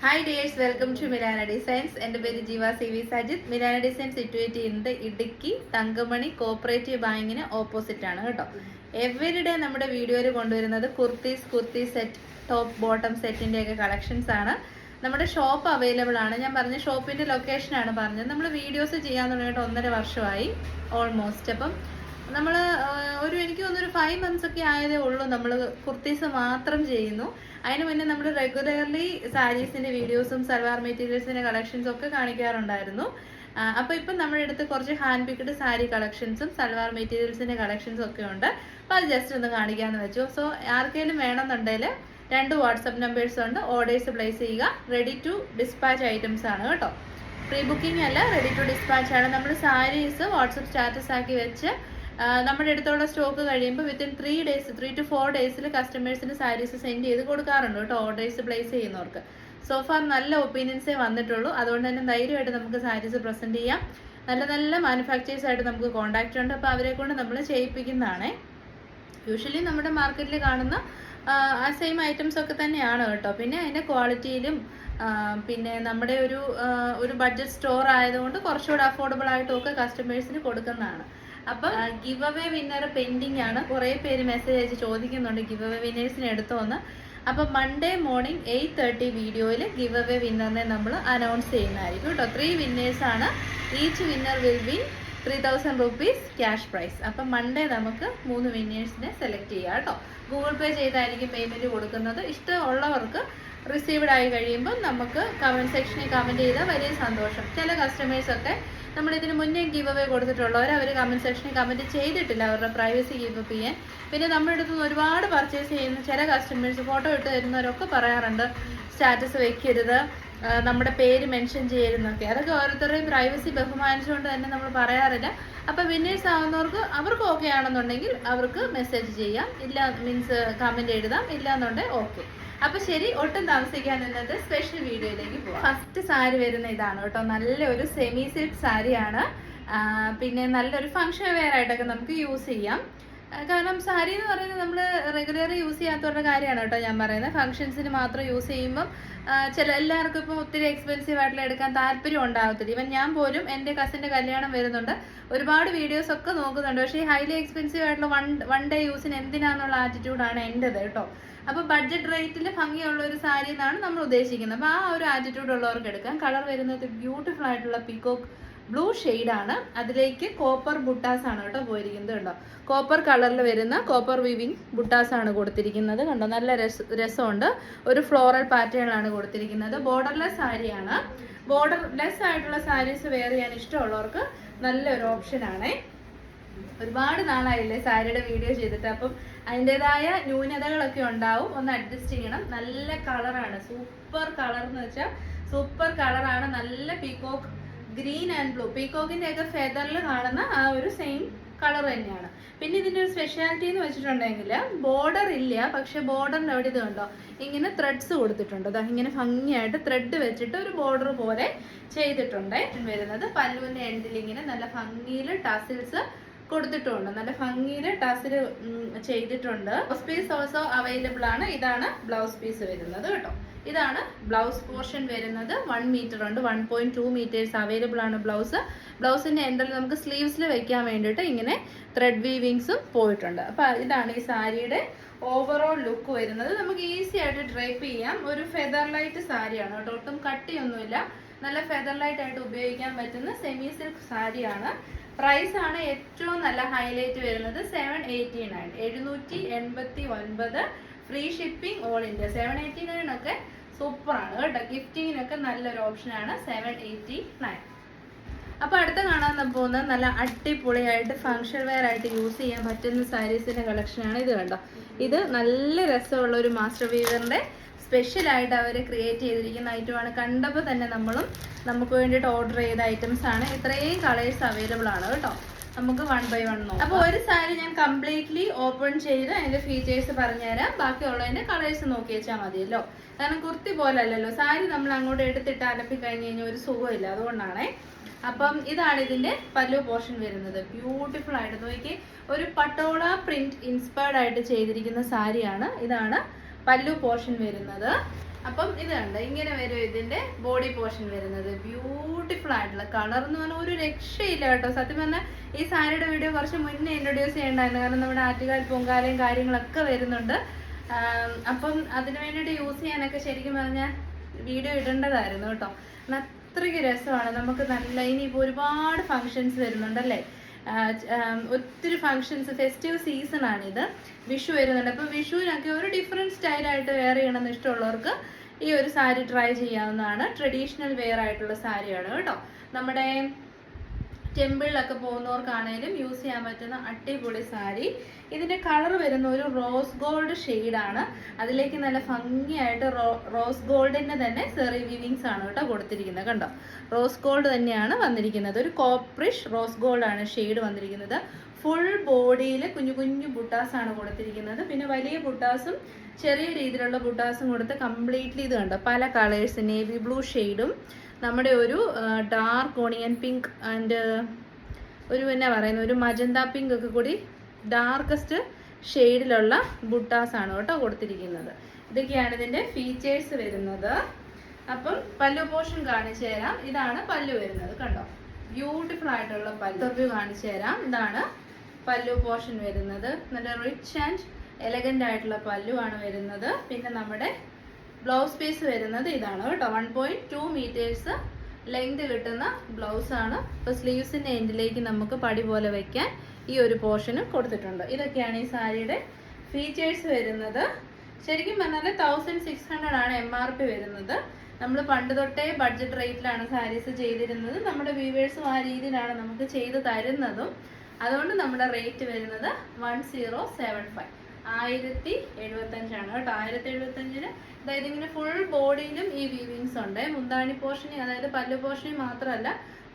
Hi dears, welcome to Milana designs. എൻ്റെ പേര് Jeeva C V Sajith. Milana designs situate ചെയ്യുന്നത് ഇടുക്കി തങ്കമണി കോപ്പറേറ്റീവ് ബാങ്കിന് ഓപ്പോസിറ്റ് ആണ് കേട്ടോ. എവരിഡേ നമ്മുടെ വീഡിയോയിൽ കൊണ്ടുവരുന്നത് കുർത്തി സെറ്റ്, ടോപ്പ് ബോട്ടം സെറ്റിൻ്റെ ഒക്കെ കളക്ഷൻസ് ആണ്. നമ്മുടെ ഷോപ്പ് അവൈലബിൾ ആണ്. ഞാൻ പറഞ്ഞ ഷോപ്പിൻ്റെ ലൊക്കേഷനാണ് പറഞ്ഞത്. നമ്മൾ വീഡിയോസ് ചെയ്യാൻ തുടങ്ങിയിട്ട് 1.5 വർഷമായി ഓൾമോസ്റ്റ്. അപ്പം നമ്മൾ എനിക്ക് തോന്നുന്നു ഒരു 5 months ഒക്കെ ആയതേ ഉള്ളൂ നമ്മൾ കുർത്തീസ് മാത്രം ചെയ്യുന്നു. അതിന് മുന്നേ നമ്മൾ റെഗുലർലി സാരീസിൻ്റെ വീഡിയോസും സൽവാർ മെറ്റീരിയൽസിൻ്റെ കളക്ഷൻസും ഒക്കെ കാണിക്കാറുണ്ടായിരുന്നു. അപ്പോൾ ഇപ്പം നമ്മുടെ അടുത്ത് കുറച്ച് ഹാൻഡ് പിക്ഡ് സാരി കളക്ഷൻസും സൽവാർ മെറ്റീരിയൽസിൻ്റെ കളക്ഷൻസും ഒക്കെ ഉണ്ട്. അപ്പോൾ അത് ജസ്റ്റ് ഒന്ന് കാണിക്കാമെന്ന് വെച്ചു. സോ ആർക്കെങ്കിലും വേണമെന്നുണ്ടെങ്കിൽ 2 വാട്സപ്പ് നമ്പേഴ്സ് ഉണ്ട്. ഓർഡേഴ്സ് പ്ലേസ് ചെയ്യുക. റെഡി ടു ഡിസ്പാച്ച് ഐറ്റംസ് ആണ് കേട്ടോ. പ്രീ ബുക്കിംഗ് അല്ല, റെഡി ടു ഡിസ്പാച്ച് ആണ്. നമ്മൾ സാരീസ് വാട്സപ്പ് സ്റ്റാറ്റസ് ആക്കി വെച്ച് നമ്മുടെ അടുത്തുള്ള സ്റ്റോക്ക് കഴിയുമ്പോൾ വിത്തിൻ 3 to 4 days കസ്റ്റമേഴ്സിന് സാരീസ് സെൻഡ് ചെയ്ത് കൊടുക്കാറുണ്ട് കേട്ടോ, ഓർഡേഴ്സ് പ്ലേസ് ചെയ്യുന്നവർക്ക്. സോഫാർ നല്ല ഒപ്പീനിയൻസേ വന്നിട്ടുള്ളൂ. അതുകൊണ്ട് തന്നെ ധൈര്യമായിട്ട് നമുക്ക് സാരീസ് പ്രസൻറ്റ് ചെയ്യാം. നല്ല മാനുഫാക്ചേഴ്സ് ആയിട്ട് നമുക്ക് കോൺടാക്റ്റ് ഉണ്ട്. അപ്പോൾ അവരെ കൊണ്ട് നമ്മൾ ചെയ്യിപ്പിക്കുന്നതാണ്. യൂഷ്വലി നമ്മുടെ മാർക്കറ്റിൽ കാണുന്ന ആ സെയിം ഐറ്റംസ് ഒക്കെ തന്നെയാണ് കേട്ടോ. പിന്നെ അതിൻ്റെ ക്വാളിറ്റിയിലും പിന്നെ നമ്മുടെ ഒരു ബഡ്ജറ്റ് സ്റ്റോർ ആയതുകൊണ്ട് കുറച്ചുകൂടെ അഫോർഡബിൾ ആയിട്ടും ഒക്കെ കസ്റ്റമേഴ്സിന് കൊടുക്കുന്നതാണ്. അപ്പം ഗിവ് അവേ വിന്നർ പെൻഡിങ് ആണ്. കുറേ പേര് മെസ്സേജ് അയച്ച് ചോദിക്കുന്നുണ്ട് ഗിവ് അവേ വിന്നേഴ്സിനെ എടുത്തോന്ന്. അപ്പം മൺഡേ മോർണിംഗ് 8:30 വീഡിയോയിൽ ഗിവ് അവേ വിന്നറിനെ നമ്മൾ അനൗൺസ് ചെയ്യുന്നതായിരിക്കും കേട്ടോ. 3 winners ആണ്. Each winner will win 3000 rupees cash prize. അപ്പം മൺഡേ നമുക്ക് 3 winners സെലക്ട് ചെയ്യാം കേട്ടോ. ഗൂഗിൾ പേ ചെയ്തായിരിക്കും പേയ്മെൻറ്റ് കൊടുക്കുന്നത്. ഇഷ്ടമുള്ളവർക്ക് റിസീവ്ഡ് ആയി കഴിയുമ്പോൾ നമുക്ക് കമൻറ്റ് സെക്ഷനിൽ കമൻറ്റ് ചെയ്താൽ വലിയ സന്തോഷം. ചില കസ്റ്റമേഴ്സൊക്കെ നമ്മളിതിന് മുന്നേ ഗീവ് അവേ കൊടുത്തിട്ടുള്ളവർ അവർ കമൻറ്റ് സെക്ഷനിൽ കമൻറ്റ് ചെയ്തിട്ടില്ല അവരുടെ പ്രൈവസി കീപ്പ് അപ്പ് ചെയ്യാൻ. പിന്നെ നമ്മുടെ അടുത്ത് നിന്ന് ഒരുപാട് പർച്ചേസ് ചെയ്യുന്ന ചില കസ്റ്റമേഴ്സ് ഫോട്ടോ ഇട്ട് തരുന്നവരൊക്കെ പറയാറുണ്ട് സ്റ്റാറ്റസ് വെക്കരുത്, നമ്മുടെ പേര് മെൻഷൻ ചെയ്യരുതെന്നൊക്കെ. അതൊക്കെ ഓരോരുത്തരുടെയും പ്രൈവസി ബഹുമാനിച്ചുകൊണ്ട് തന്നെ നമ്മൾ പറയാറില്ല. അപ്പോൾ വിന്നേഴ്സ് ആവുന്നവർക്ക് അവർക്ക് ഓക്കെ ആണെന്നുണ്ടെങ്കിൽ അവർക്ക് മെസ്സേജ് ചെയ്യാം, ഇല്ല മീൻസ് കമൻറ്റ് എഴുതാം, ഇല്ല എന്നുണ്ടെങ്കിൽ ഓക്കെ. അപ്പൊ ശരി, ഒട്ടും താമസിക്കാൻ നിന്നത് സ്പെഷ്യൽ വീഡിയോയിലേക്ക് പോവാം. ഫസ്റ്റ് സാരി വരുന്ന ഇതാണ് കേട്ടോ. നല്ലൊരു സെമി സിൽക്ക് സാരിയാണ്. പിന്നെ നല്ലൊരു ഫംഗ്ഷൻ വെയർ ആയിട്ടൊക്കെ നമുക്ക് യൂസ് ചെയ്യാം. കാരണം സാരി എന്ന് പറയുന്നത് നമ്മൾ റെഗുലർ യൂസ് ചെയ്യാത്തവരുടെ കാര്യമാണ് കേട്ടോ ഞാൻ പറയുന്നത്. ഫംഗ്ഷൻസിന് മാത്രം യൂസ് ചെയ്യുമ്പം എല്ലാവർക്കും ഇപ്പം ഒത്തിരി എക്സ്പെൻസീവ് ആയിട്ടുള്ള എടുക്കാൻ താല്പര്യം ഉണ്ടാകത്തില്ല. ഇവൻ ഞാൻ പോലും എൻ്റെ കസിൻ്റെ കല്യാണം വരുന്നുണ്ട്, ഒരുപാട് വീഡിയോസ് ഒക്കെ നോക്കുന്നുണ്ട്. പക്ഷേ ഈ ഹൈലി എക്സ്പെൻസീവ് ആയിട്ടുള്ള വൺ ഡേ യൂസിന് എന്തിനാന്നുള്ള ആറ്റിറ്റ്യൂഡാണ് എൻ്റെത് കേട്ടോ. അപ്പോൾ ബഡ്ജറ്റ് റേറ്റിൽ ഭംഗിയുള്ള ഒരു സാരി എന്നാണ് നമ്മൾ ഉദ്ദേശിക്കുന്നത്. അപ്പോൾ ആ ഒരു ആറ്റിറ്റ്യൂഡ് ഉള്ളവർക്ക് എടുക്കാം. കളർ വരുന്നത് ബ്യൂട്ടിഫുൾ ആയിട്ടുള്ള പീകോക്ക് ബ്ലൂ ഷെയ്ഡാണ്. അതിലേക്ക് കോപ്പർ ബുട്ടാസ് ആണ് കേട്ടോ പോയിരിക്കുന്നത്. കണ്ടോ, കോപ്പർ കളറിൽ വരുന്ന കോപ്പർ വീവിങ് ബുട്ടാസ് ആണ് കൊടുത്തിരിക്കുന്നത്. കണ്ടോ, നല്ല രസമുണ്ട്. ഒരു ഫ്ലോറൽ പാറ്റേണിലാണ് കൊടുത്തിരിക്കുന്നത്. ബോർഡർലെസ് സാരിയാണ്. ബോർഡർലെസ് ആയിട്ടുള്ള സാരീസ് വെയർ ചെയ്യാൻ ഇഷ്ടമുള്ളവർക്ക് നല്ലൊരു ഓപ്ഷനാണ്. ഒരുപാട് നാളായില്ലേ സാരിയുടെ വീഡിയോ ചെയ്തിട്ട്, അപ്പം അതിൻ്റെതായ ന്യൂനതകളൊക്കെ ഉണ്ടാവും, ഒന്ന് അഡ്ജസ്റ്റ് ചെയ്യണം. നല്ല കളറാണ്, സൂപ്പർ കളർ എന്ന് വെച്ചാൽ സൂപ്പർ കളറാണ്. നല്ല പീകോക്ക് ഗ്രീൻ ആൻഡ് ബ്ലൂ, പീകോക്കിൻ്റെ ഒക്കെ ഫെദറിൽ കാണുന്ന ആ ഒരു സെയിം കളർ തന്നെയാണ്. പിന്നെ ഇതിൻ്റെ ഒരു സ്പെഷ്യാലിറ്റി എന്ന് വെച്ചിട്ടുണ്ടെങ്കിൽ ബോർഡർ ഇല്ല, പക്ഷെ ബോർഡറിൻ്റെ അവിടെ ഇത് കണ്ടോ ഇങ്ങനെ ത്രെഡ്സ് കൊടുത്തിട്ടുണ്ട്. ഇങ്ങനെ ഭംഗിയായിട്ട് ത്രെഡ് വെച്ചിട്ട് ഒരു ബോർഡർ പോലെ ചെയ്തിട്ടുണ്ട് വരുന്നത്. പല്ലുവിൻ്റെ എൻഡിൽ ഇങ്ങനെ നല്ല ഭംഗിയിൽ ടസിൽസ് കൊടുത്തിട്ടുണ്ട്, നല്ല ഭംഗിയിൽ ടസിൽ ചെയ്തിട്ടുണ്ട്. ബ്ലൗസ് പീസ് ഓൾസോ അവൈലബിൾ ആണ്. ഇതാണ് ബ്ലൗസ് പീസ് വരുന്നത് കേട്ടോ. ഇതാണ് ബ്ലൗസ് പോർഷൻ വരുന്നത്. 1 meter ഉണ്ട്, 1.2 meters അവൈലബിൾ ആണ് ബ്ലൗസ്. ബ്ലൗസിൻ്റെ എൻഡിൽ നമുക്ക് സ്ലീവ്സിൽ വെക്കാൻ വേണ്ടിയിട്ട് ഇങ്ങനെ ത്രെഡ് വീവിങ്സും പോയിട്ടുണ്ട്. അപ്പോൾ ഇതാണ് ഈ സാരിയുടെ ഓവറോൾ ലുക്ക് വരുന്നത്. നമുക്ക് ഈസി ആയിട്ട് ഡ്രൈപ്പ് ചെയ്യാം. ഒരു ഫെദർ ലൈറ്റ് സാരിയാണ് കേട്ടോ, ഒട്ടും കട്ടിയൊന്നുമില്ല. നല്ല ഫെദർ ലൈറ്റ് ആയിട്ട് ഉപയോഗിക്കാൻ പറ്റുന്ന സെമി സിൽക്ക് സാരിയാണ്. പ്രൈസ് ആണ് ഏറ്റവും നല്ല ഹൈലൈറ്റ് വരുന്നത് 789, 789. Free shipping all India. 789 ഒക്കെ സൂപ്പറാണ് കേട്ടോ. ഗിഫ്റ്റിങ്ങിനൊക്കെ നല്ലൊരു ഓപ്ഷനാണ് 789. അപ്പോൾ അടുത്ത കാണാൻ പോകുന്നത് നല്ല അടിപൊളിയായിട്ട് ഫംഗ്ഷൻ വെയർ ആയിട്ട് യൂസ് ചെയ്യാൻ പറ്റുന്ന സാരീസിൻ്റെ കളക്ഷനാണ്. ഇത് കണ്ടോ, ഇത് നല്ല രസമുള്ള ഒരു മാസ്റ്റർ വീവറിൻ്റെ സ്പെഷ്യലായിട്ട് അവർ ക്രിയേറ്റ് ചെയ്തിരിക്കുന്ന ഐറ്റമാണ്. കണ്ടപ്പോൾ തന്നെ നമുക്ക് വേണ്ടിയിട്ട് ഓർഡർ ചെയ്ത ഐറ്റംസ് ആണ്. ഇത്രയും കളേഴ്സ് അവൈലബിൾ ആണ് കേട്ടോ. നമുക്ക് 1 by 1 നോക്കാം. അപ്പോൾ ഒരു സാരി ഞാൻ കംപ്ലീറ്റ്ലി ഓപ്പൺ ചെയ്ത് അതിൻ്റെ ഫീച്ചേഴ്സ് പറഞ്ഞുതരാം. ബാക്കിയുള്ളതിൻ്റെ കളേഴ്സ് നോക്കി വെച്ചാൽ മതിയല്ലോ. കാരണം കുർത്തി പോലെ അല്ലല്ലോ സാരി, നമ്മൾ അങ്ങോട്ട് എടുത്തിട്ട് അലപ്പി കഴിഞ്ഞ് കഴിഞ്ഞാൽ ഒരു സുഖമില്ല, അതുകൊണ്ടാണേ. അപ്പം ഇതാണ് ഇതിൻ്റെ പല്ലു പോർഷൻ വരുന്നത്. ബ്യൂട്ടിഫുൾ ആയിട്ട് നോക്കി ഒരു പട്ടോള പ്രിന്റ് ഇൻസ്പയർഡ് ആയിട്ട് ചെയ്തിരിക്കുന്ന സാരിയാണ്. ഇതാണ് പല്ലു പോർഷൻ വരുന്നത്. അപ്പം ഇത് കണ്ട് ഇങ്ങനെ വരും ഇതിന്റെ ബോഡി പോർഷൻ വരുന്നത്. ബ്യൂട്ടിഫുൾ ആയിട്ടുള്ള കളർ എന്ന് പറഞ്ഞാൽ ഒരു രക്ഷയില്ല കേട്ടോ. സത്യം പറഞ്ഞാൽ ഈ സാരിയുടെ വീഡിയോ കുറച്ച് മുന്നേ ഇൻട്രൊഡ്യൂസ് ചെയ്യണ്ടായിരുന്നു, കാരണം നമ്മുടെ ആറ്റുകാൽ പൊങ്കാലയും കാര്യങ്ങളൊക്കെ വരുന്നുണ്ട്. അപ്പം അതിനു വേണ്ടിയിട്ട് യൂസ് ചെയ്യാനൊക്കെ ശരിക്കും പറഞ്ഞാൽ വീഡിയോ ഇടേണ്ടതായിരുന്നു കേട്ടോ. അത്രയ്ക്ക് രസമാണ്. നമുക്ക് നല്ല ഇനിയിപ്പോൾ ഒരുപാട് ഫങ്ഷൻസ് വരുന്നുണ്ടല്ലേ, ഒത്തിരി ഫങ്ഷൻസ്, ഫെസ്റ്റീവ് സീസൺ ആണിത്. വിഷു വരുന്നുണ്ട്. അപ്പം വിഷുവിനൊക്കെ ഒരു ഡിഫറെൻറ്റ് സ്റ്റൈലായിട്ട് വെയർ ചെയ്യണമെന്ന് ഇഷ്ടമുള്ളവർക്ക് ഈ ഒരു സാരി ട്രൈ ചെയ്യാവുന്നതാണ്. ട്രഡീഷണൽ വെയർ ആയിട്ടുള്ള സാരിയാണ് കേട്ടോ. നമ്മുടെ ടെമ്പിളിലൊക്കെ പോകുന്നവർക്കാണേലും യൂസ് ചെയ്യാൻ പറ്റുന്ന അടിപൊളി സാരി. ഇതിന്റെ കളർ വരുന്ന ഒരു റോസ് ഗോൾഡ് ഷെയ്ഡാണ്. അതിലേക്ക് നല്ല ഭംഗിയായിട്ട് റോസ് ഗോൾഡിന്റെ തന്നെ സെറി വീവിങ്സ് ആണ് കേട്ടോ കൊടുത്തിരിക്കുന്നത്. കണ്ടോ, റോസ് ഗോൾഡ് തന്നെയാണ് വന്നിരിക്കുന്നത്. ഒരു കോപ്രിഷ് റോസ് ഗോൾഡ് ആണ് ഷെയ്ഡ് വന്നിരിക്കുന്നത്. ഫുൾ ബോഡിയിൽ കുഞ്ഞു കുഞ്ഞു ബുട്ടാസ് ആണ് കൊടുത്തിരിക്കുന്നത്. പിന്നെ വലിയ ബുട്ടാസും ചെറിയ രീതിയിലുള്ള ബുട്ടാസും കൊടുത്ത് കംപ്ലീറ്റ്ലി ഇത് കണ്ടോ, പല കളേഴ്സ്, നേവി ബ്ലൂ ഷെയ്ഡും നമ്മുടെ ഒരു ഡാർക്ക് ഓണിയൻ പിങ്ക് ആൻഡ് ഒരു എന്നാ പറയുന്നത് ഒരു മജന്ത പിങ്ക് ഒക്കെ കൂടി ഡാർക്കസ്റ്റ് ഷെയ്ഡിലുള്ള ബുട്ടാസ് ആണ് കേട്ടോ കൊടുത്തിരിക്കുന്നത്. ഇതൊക്കെയാണ് ഇതിന്റെ ഫീച്ചേഴ്സ് വരുന്നത്. അപ്പം പല്ലു പോർഷൻ കാണിച്ചു തരാം. ഇതാണ് പല്ലു വരുന്നത്. കണ്ടോ, ബ്യൂട്ടിഫുൾ ആയിട്ടുള്ള പല്ലു കാണിച്ചു തരാം. ഇതാണ് പല്ലു പോർഷൻ വരുന്നത്. നല്ല റിച്ച് ആൻഡ് എലഗന്റ് ആയിട്ടുള്ള പല്ലു ആണ് വരുന്നത്. പിന്നെ നമ്മുടെ ബ്ലൗസ് പീസ് വരുന്നത് ഇതാണ് കേട്ടോ. 1.2 മീറ്റേഴ്സ് ലെങ്ത് കിട്ടുന്ന ബ്ലൗസ് ആണ്. ഇപ്പോൾ സ്ലീവ്സിന്റെ എൻഡിലേക്ക് നമുക്ക് പടി പോലെ വെക്കാൻ ഈ ഒരു പോർഷനും കൊടുത്തിട്ടുണ്ട്. ഇതൊക്കെയാണ് ഈ സാരിയുടെ ഫീച്ചേഴ്സ് വരുന്നത്. ശരിക്കും പറഞ്ഞാൽ 1600 ആണ് MRP വരുന്നത്. നമ്മൾ പണ്ട് തൊട്ടേ ബഡ്ജറ്റ് റേറ്റിലാണ് സാരീസ് ചെയ്തിരുന്നത്. നമ്മുടെ വ്യൂവേഴ്സും ആ രീതിയിലാണ് നമുക്ക് ചെയ്ത് തരുന്നതും. അതുകൊണ്ട് നമ്മുടെ റേറ്റ് വരുന്നത് 1075, 1075 ആണ് കേട്ടോ. 1075-ന് അതായത് ഇങ്ങനെ ഫുൾ ബോഡിയിലും ഈ വീവിങ്സ് ഉണ്ട്. മുന്താണി പോർഷനിൽ, അതായത് പല്ലു പോർഷനിൽ മാത്രമല്ല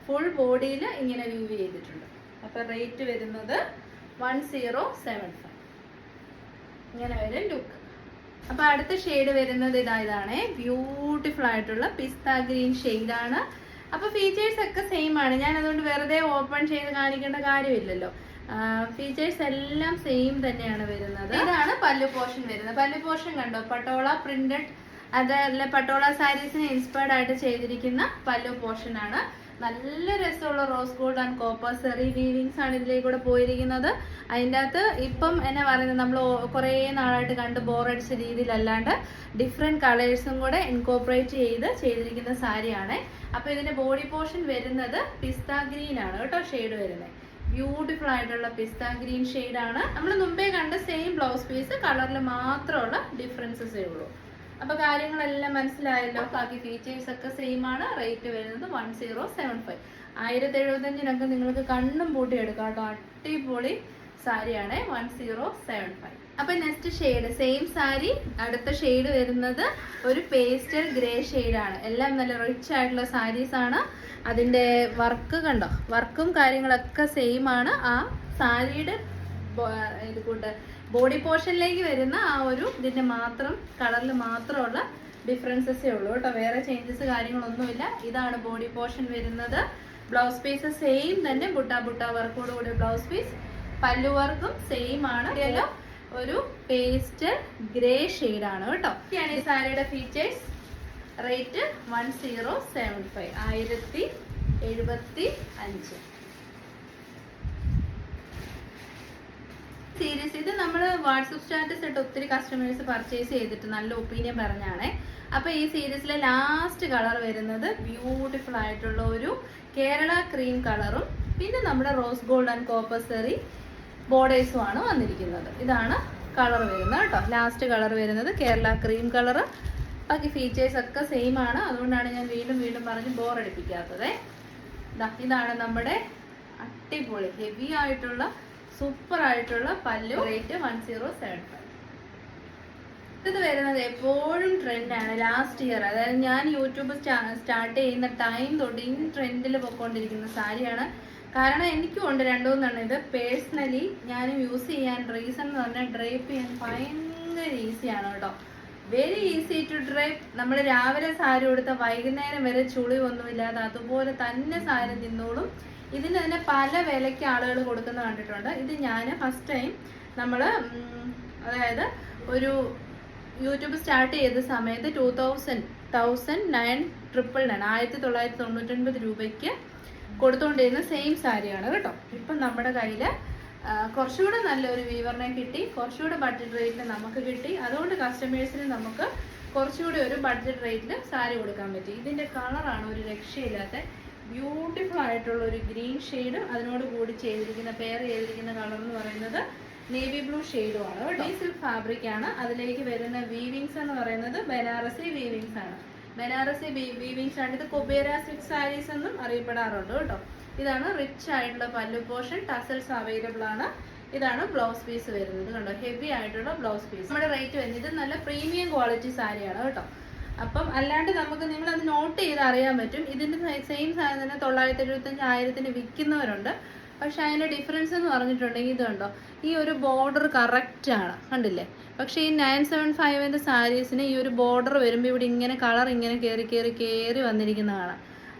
ഫുൾ ബോഡിയിൽ ഇങ്ങനെ വീവ് ചെയ്തിട്ടുണ്ട്. അപ്പൊ റേറ്റ് വരുന്നത് 1075. ഇങ്ങനെ വരും ലുക്ക്. അപ്പൊ അടുത്ത ഷെയ്ഡ് വരുന്നത് ഇതാണ്. ബ്യൂട്ടിഫുൾ ആയിട്ടുള്ള പിസ്ത ഗ്രീൻ ഷെയ്ഡാണ്. അപ്പൊ ഫീച്ചേഴ്സ് ഒക്കെ സെയിം ആണ്. ഞാൻ അതുകൊണ്ട് വെറുതെ ഓപ്പൺ ചെയ്ത് കാണിക്കേണ്ട കാര്യമില്ലല്ലോ. ഫീച്ചേഴ്സ് എല്ലാം സെയിം തന്നെയാണ് വരുന്നത്. ഇതാണ് പല്ലു പോർഷൻ വരുന്നത്. പല്ലു പോർഷൻ കണ്ടോ, പട്ടോള പ്രിന്റഡ്, അതല്ല പട്ടോള സാരീസിനെ ഇൻസ്പയർഡ് ആയിട്ട് ചെയ്തിരിക്കുന്ന പല്ലു പോർഷൻ ആണ്. നല്ല രസമുള്ള rose gold and copper zari weavings ആണ് ഇതിലേക്കൂടെ പോയിരിക്കുന്നത്. അതിൻ്റെ അകത്ത് ഇപ്പം എന്നാ പറയുന്നത്, നമ്മൾ കുറേ നാളായിട്ട് കണ്ട് ബോറടിച്ച രീതിയിലല്ലാണ്ട് ഡിഫറെൻറ്റ് കളേഴ്സും കൂടെ ഇൻകോപ്പറേറ്റ് ചെയ്തിരിക്കുന്ന സാരിയാണ്. അപ്പോൾ ഇതിന്റെ ബോഡി പോർഷൻ വരുന്നത് പിസ്ത ഗ്രീൻ ആണ് കേട്ടോ ഷെയ്ഡ് വരുന്നത്. ബ്യൂട്ടിഫുൾ ആയിട്ടുള്ള പിസ്ത ഗ്രീൻ ഷെയ്ഡാണ്. നമ്മൾ മുമ്പേ കണ്ട സെയിം ബ്ലൗസ് പീസ്, കളറിൽ മാത്രമുള്ള ഡിഫറൻസസേ ഉള്ളൂ. അപ്പൊ കാര്യങ്ങളെല്ലാം മനസ്സിലായല്ലോ. ബാക്കി ഫീച്ചേഴ്സ് ഒക്കെ സെയിം ആണ്. റേറ്റ് വരുന്നത് 1075. 1075-നൊക്കെ നിങ്ങൾക്ക് കണ്ണും പൂട്ടി എടുക്കാം കേട്ടോ. അടിപൊളി സാരിയാണ് 1075. അപ്പൊ നെക്സ്റ്റ് ഷെയ്ഡ് സെയിം സാരി. അടുത്ത ഷെയ്ഡ് വരുന്നത് ഒരു പേസ്റ്റൽ ഗ്രേ ഷെയ്ഡാണ്. എല്ലാം നല്ല റിച്ച് ആയിട്ടുള്ള സാരീസ് ആണ്. അതിന്റെ വർക്ക് കണ്ടോ, വർക്കും കാര്യങ്ങളൊക്കെ സെയിം ആണ്. ആ സാരിയുടെ ഇത് കൊണ്ട് ബോഡി പോർഷനിലേക്ക് വരുന്ന ആ ഒരു ഇതിന്റെ മാത്രം കളറിൽ മാത്രമുള്ള ഡിഫറൻസസേ ഉള്ളൂ കേട്ടോ. വേറെ ചേഞ്ചസ് കാര്യങ്ങളൊന്നുമില്ല. ഇതാണ് ബോഡി പോർഷൻ വരുന്നത്. ബ്ലൗസ് പീസ് സെയിം തന്നെ, ബുട്ട വർക്കോട് കൂടി ബ്ലൗസ് പീസ്. പല്ലു വർക്കും സെയിം ആണ്. ഒരു പേസ്റ്റൽ ഗ്രേ ഷെയ്ഡാണ് കേട്ടോ. ഇതാണ് ഈ സാരിയുടെ ഫീച്ചേഴ്സ്. റേറ്റ് 1075, 1075. സീരീസ് ഇത് നമ്മൾ വാട്സപ്പ് സ്റ്റാറ്റസ് ഇട്ട് ഒത്തിരി കസ്റ്റമേഴ്സ് പർച്ചേസ് ചെയ്തിട്ട് നല്ല ഒപ്പീനിയൻ പറഞ്ഞാണേ. അപ്പൊ ഈ സീരീസിലെ ലാസ്റ്റ് കളർ വരുന്നത് ബ്യൂട്ടിഫുൾ ആയിട്ടുള്ള ഒരു കേരള ക്രീം കളറും പിന്നെ നമ്മുടെ റോസ് ഗോൾഡ് ആൻഡ് കോപ്പർ സെറി ബോർഡേഴ്സും ആണ് വന്നിരിക്കുന്നത്. ഇതാണ് കളർ വരുന്നത് കേട്ടോ. ലാസ്റ്റ് കളർ വരുന്നത് കേരള ക്രീം കളർ. ബാക്കി ഫീച്ചേഴ്സ് ഒക്കെ സെയിം ആണ്. അതുകൊണ്ടാണ് ഞാൻ വീണ്ടും പറഞ്ഞ് ബോറടിപ്പിക്കാത്തത്. ഇതാണ് നമ്മുടെ അടിപൊളി ഹെവി ആയിട്ടുള്ള സൂപ്പർ ആയിട്ടുള്ള പല്ലു. റേറ്റ് 1075. ഇത് വരുന്നത് എപ്പോഴും ട്രെൻഡാണ്. ലാസ്റ്റ് ഇയർ, അതായത് ഞാൻ യൂട്യൂബ് സ്റ്റാർട്ട് ചെയ്യുന്ന ടൈം തൊട്ട് ഈ ട്രെൻഡിൽ പോയിക്കൊണ്ടിരിക്കുന്ന സാരിയാണ്. കാരണം എനിക്കും ഉണ്ട് 2-3 ഇത് പേഴ്സണലി ഞാനും യൂസ് ചെയ്യാൻ. റീസൺ എന്ന് പറഞ്ഞാൽ ഡ്രൈപ്പ് ചെയ്യാൻ ഭയങ്കര ഈസിയാണ് കേട്ടോ. Very easy to ഡ്രൈപ്പ്. നമ്മൾ രാവിലെ സാരി കൊടുത്ത വൈകുന്നേരം വരെ ചുളിവൊന്നുമില്ലാതെ അതുപോലെ തന്നെ സാരി നിന്നോളും. ഇതിന് തന്നെ പല വിലയ്ക്ക് ആളുകൾ കൊടുക്കുന്ന കണ്ടിട്ടുണ്ട്. ഇത് ഞാൻ ഫസ്റ്റ് ടൈം നമ്മൾ അതായത് ഒരു യൂട്യൂബ് സ്റ്റാർട്ട് ചെയ്ത സമയത്ത് 1999 രൂപയ്ക്ക് കൊടുത്തുകൊണ്ടിരുന്ന സെയിം സാരിയാണ് കേട്ടോ. ഇപ്പം നമ്മുടെ കയ്യിൽ കുറച്ചുകൂടെ നല്ലൊരു വീവറിനെ കിട്ടി, കുറച്ചുകൂടെ ബഡ്ജറ്റ് റേറ്റിൽ നമുക്ക് കിട്ടി. അതുകൊണ്ട് കസ്റ്റമേഴ്സിന് നമുക്ക് കുറച്ചുകൂടി ഒരു ബഡ്ജറ്റ് റേറ്റിൽ സാരി കൊടുക്കാൻ പറ്റി. ഇതിൻ്റെ കളറാണ് ഒരു രക്ഷയില്ലാത്ത ബ്യൂട്ടിഫുൾ ആയിട്ടുള്ള ഒരു ഗ്രീൻ ഷെയ്ഡ്. അതിനോട് കൂടി പെയർ ചെയ്തിരിക്കുന്ന കളർ എന്ന് പറയുന്നത് നേവി ബ്ലൂ ഷെയ്ഡുമാണ് കേട്ടോ. ഈ സിൽക്ക് ഫാബ്രിക് ആണ്. അതിലേക്ക് വരുന്ന വീവിങ്സ് എന്ന് പറയുന്നത് ബനാറസി വീവിങ്സ് ആണ്. ബനാറസി വീവിങ്സ് ആണ്. ഇത് കുബേര സിൽക്ക് സാരീസ് എന്നും അറിയപ്പെടാറുണ്ട് കേട്ടോ. ഇതാണ് റിച്ച് ആയിട്ടുള്ള പല്ലു പോർഷൻ. ടസൽസ് അവൈലബിൾ ആണ്. ഇതാണ് ബ്ലൗസ് പീസ് വരുന്നത്. കണ്ടോ, ഹെവി ആയിട്ടുള്ള ബ്ലൗസ് പീസ്. നമ്മുടെ റേറ്റ് വരുന്നത് ഇത് നല്ല പ്രീമിയം ക്വാളിറ്റി സാരിയാണ് കേട്ടോ. അപ്പം അല്ലാണ്ട് നമുക്ക് നിങ്ങളത് നോട്ട് ചെയ്ത് അറിയാൻ പറ്റും. ഇതിൻ്റെ സെയിം സാധനം തന്നെ 975,000 വിൽക്കുന്നവരുണ്ട്. പക്ഷെ അതിൻ്റെ ഡിഫറൻസ് എന്ന് പറഞ്ഞിട്ടുണ്ടെങ്കിൽ ഇത് കണ്ടോ, ഈ ഒരു ബോർഡർ കറക്റ്റ് ആണ്, കണ്ടില്ലേ. പക്ഷേ ഈ 975 സാരീസിന് ഈ ഒരു ബോർഡർ വരുമ്പോൾ ഇവിടെ ഇങ്ങനെ കളർ ഇങ്ങനെ കയറി വന്നിരിക്കുന്നതാണ്.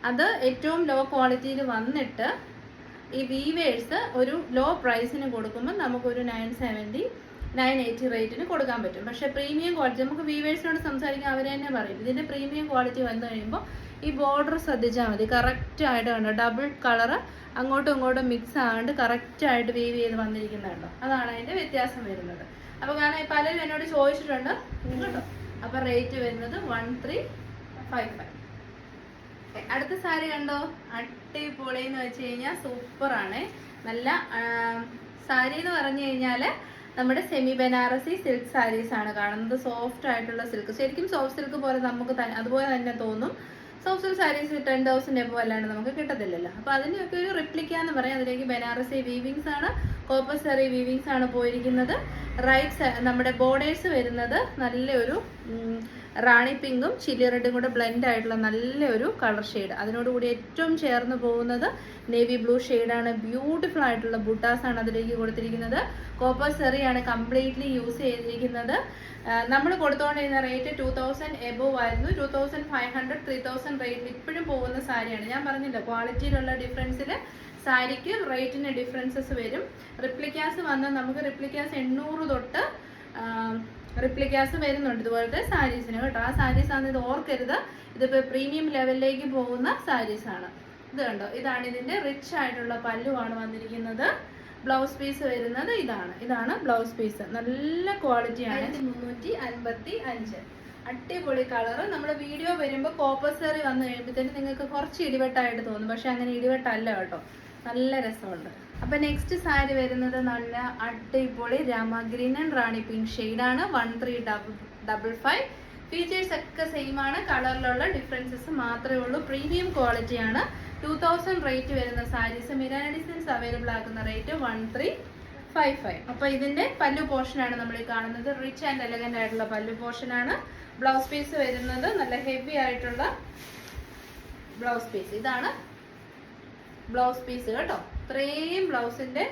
അത് ഏറ്റവും ലോ ക്വാളിറ്റിയിൽ വന്നിട്ട് ഈ വീവേഴ്സ് ഒരു ലോ പ്രൈസിന് കൊടുക്കുമ്പോൾ നമുക്കൊരു 980 റേറ്റിന് കൊടുക്കാൻ പറ്റും. പക്ഷേ പ്രീമിയം ക്വാളിറ്റി നമുക്ക് വീവേഴ്സിനോട് സംസാരിക്കാൻ അവർ തന്നെ പറയും. ഇതിൻ്റെ പ്രീമിയം ക്വാളിറ്റി വന്നു കഴിയുമ്പോൾ ഈ ബോർഡർ ശ്രദ്ധിച്ചാൽ മതി. കറക്റ്റായിട്ട് കണ്ടോ, ഡബിൾ കളറ് അങ്ങോട്ടും ഇങ്ങോട്ടും മിക്സ് ആകാണ്ട് കറക്റ്റായിട്ട് വീവ് ചെയ്ത് വന്നിരിക്കുന്നുണ്ടോ. അതാണ് അതിൻ്റെ വ്യത്യാസം വരുന്നത്. അപ്പോൾ കാരണം പലരും എന്നോട് ചോദിച്ചിട്ടുണ്ട് കേട്ടോ. അപ്പോൾ റേറ്റ് വരുന്നത് 1355. അടുത്ത സാരി കണ്ടോ, അടിപൊളി എന്ന് വെച്ച് കഴിഞ്ഞാൽ സൂപ്പറാണ്. നല്ല സാരി എന്ന് പറഞ്ഞു കഴിഞ്ഞാൽ നമ്മുടെ സെമി ബനാറസി സിൽക്ക് സാരീസ് ആണ് കാണുന്നത്. സോഫ്റ്റ് ആയിട്ടുള്ള സിൽക്ക്, ശരിക്കും സോഫ്റ്റ് സിൽക്ക് പോലെ നമുക്ക് അതുപോലെ തന്നെ തോന്നും. സോഫ്റ്റ് സിൽക്ക് സാരീസ് 10,000 എബോ അല്ലാണ്ട് നമുക്ക് കിട്ടത്തില്ലല്ലോ. അപ്പോൾ അതിനൊക്കെ ഒരു റിപ്ലിക്ക എന്ന് പറയും. അതിലേക്ക് ബനാറസി വീവിങ്സ് ആണ്, കോപ്പർ സെറി വീവിങ്സ് ആണ് പോയിരിക്കുന്നത്. നമ്മുടെ ബോർഡേഴ്സ് വരുന്നത് നല്ലൊരു റാണി പിങ്കും ചില്ലി റെഡും കൂടെ ബ്ലെൻഡ് ആയിട്ടുള്ള നല്ലൊരു കളർ ഷെയ്ഡ്. അതിനോടുകൂടി ഏറ്റവും ചേർന്ന് പോകുന്നത് നേവി ബ്ലൂ ഷെയ്ഡാണ്. ബ്യൂട്ടിഫുൾ ആയിട്ടുള്ള ബുട്ടാസ് ആണ് അതിലേക്ക് കൊടുത്തിരിക്കുന്നത്. കോപ്പർ സെറിയാണ് കംപ്ലീറ്റ്ലി യൂസ് ചെയ്തിരിക്കുന്നത്. നമ്മൾ കൊടുത്തുകൊണ്ടിരുന്ന റേറ്റ് 2,000 എബോ ആയിരുന്നു. 2,500 3,000 റേറ്റിൽ ഇപ്പോഴും പോകുന്ന സാരിയാണ്. ഞാൻ പറഞ്ഞില്ല, ക്വാളിറ്റിയിലുള്ള ഡിഫറൻസിൽ സാരിക്ക് റേറ്റിന് ഡിഫറൻസസ് വരും. റിപ്ലിക്കാസ് വന്നാൽ നമുക്ക് റിപ്ലിക്കാസ് 800 തൊട്ട് റിപ്ലിക്കാസ് വരുന്നുണ്ട് ഇതുപോലത്തെ സാരീസിന് കേട്ടോ. ആ സാരീസ് ആണ്, ഇത് ഓർക്കരുത്. ഇതിപ്പോൾ പ്രീമിയം ലെവലിലേക്ക് പോകുന്ന സാരീസാണ്. ഇത് കണ്ടോ, ഇതാണ് ഇതിൻ്റെ റിച്ച് ആയിട്ടുള്ള പല്ലുവാണ് വന്നിരിക്കുന്നത്. ബ്ലൗസ് പീസ് വരുന്നത് ഇതാണ് ബ്ലൗസ് പീസ്. നല്ല ക്വാളിറ്റിയാണ്. 355. അടിപൊളി കളറ്. നമ്മുടെ വീഡിയോ വരുമ്പോൾ കോപ്പർ സെറി വന്നു കഴിയുമ്പോഴത്തേന് നിങ്ങൾക്ക് കുറച്ച് ഇടിവെട്ടായിട്ട് തോന്നും. പക്ഷെ അങ്ങനെ ഇടിവെട്ടല്ല കേട്ടോ, നല്ല രസമുണ്ട്. അപ്പം നെക്സ്റ്റ് സാരി വരുന്നത് നല്ല അടിപൊളി Rama green and Rani pink ഷെയ്ഡാണ്. 1355. ഫീച്ചേഴ്സ് ഒക്കെ സെയിം ആണ്. കളറിലുള്ള ഡിഫറൻസസ് മാത്രമേ ഉള്ളൂ. പ്രീമിയം ക്വാളിറ്റിയാണ്. 2,000 റേറ്റ് വരുന്ന സാരീസ് മിരാന ഡിസൈൻസ് അവൈലബിൾ ആക്കുന്ന റേറ്റ് 1355. അപ്പോൾ ഇതിൻ്റെ പല്ലു പോർഷനാണ് നമ്മൾ ഈ കാണുന്നത്. റിച്ച് ആൻഡ് എലഗൻ്റ് ആയിട്ടുള്ള പല്ലു പോർഷനാണ്. ബ്ലൗസ് പീസ് വരുന്നത് നല്ല ഹെവി ആയിട്ടുള്ള ബ്ലൗസ് പീസ്. ഇതാണ് ബ്ലൗസ് പീസ് കേട്ടോ. ഇത്രയും ബ്ലൗസിന്റെ